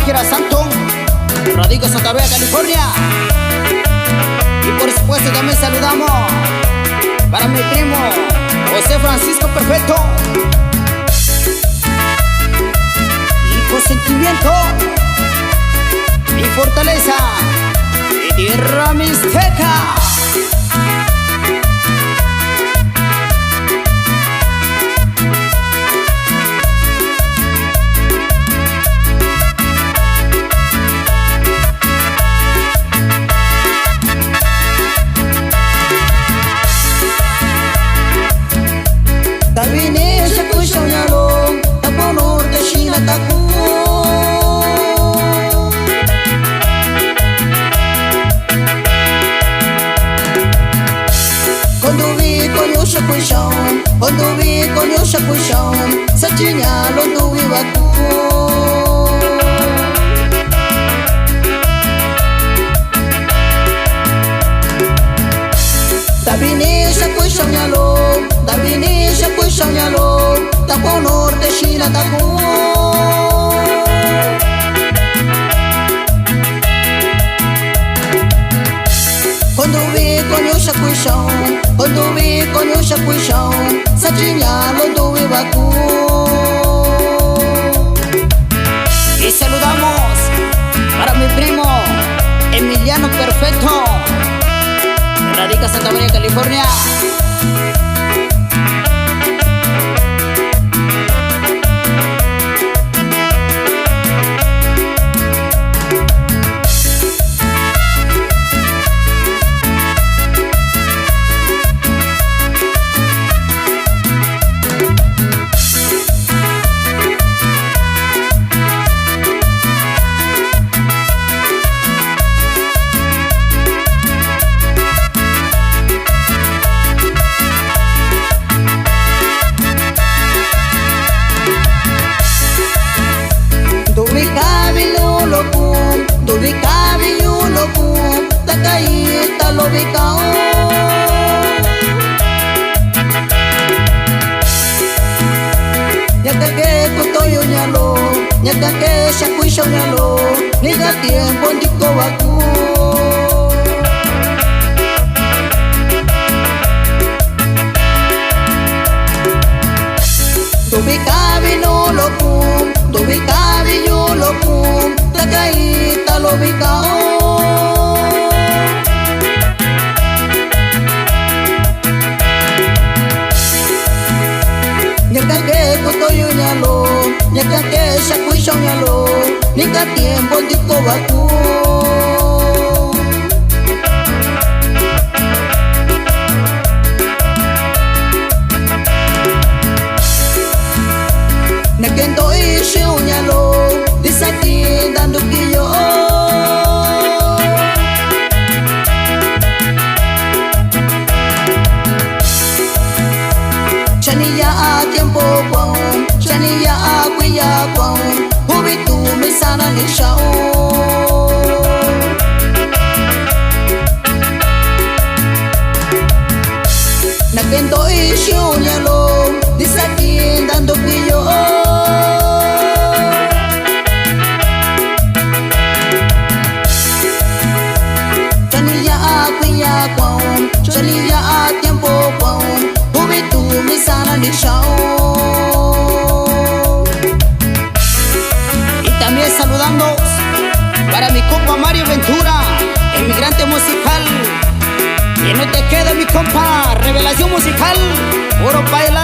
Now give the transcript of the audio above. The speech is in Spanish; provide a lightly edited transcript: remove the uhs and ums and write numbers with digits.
Nájera Santo, radica en Santa Bea, California. Y por supuesto también saludamos para mi primo José Francisco Perfecto. Y con sentimiento y fortaleza y tierra mixteca. Tabine sa kusyaw nyalong taponor te shina taku konduwi konyo sa kusyaw sa chinyalo duwi waku Tabine sa kusyaw nyalong taponor te shina taku konduwi konyo sa kusyaw sa chinyalo duwi waku. Y saludamos para mi primo Emiliano Perfecto, radica en Santa María, California. Dubi kabi yulo pum takai talobi kao Nyakake kutoyo nyalo Nyakake shakuisho nyalo Niga tiempo ndiko waku Dubi kabi nulo pum Dubi kabi yulo pum takai talobi kao Nyakake kutoyo nyalo Nyakake shakuisho nyalo Nika tiempo ndiko waku Nakento ishiu nyalo Disati dando kiyo Chaniya a tiempo kwang Chaniya a kuya kwang Hubitu misana ni shao Nakento ishiu nyalo Disati dando kiyo Chaniya a tiempo kwang Hubitu misana ni shao. Y también saludando para mi compa Mario Ventura, emigrante musical. Y no te queda mi compa, revelación musical, puro baila.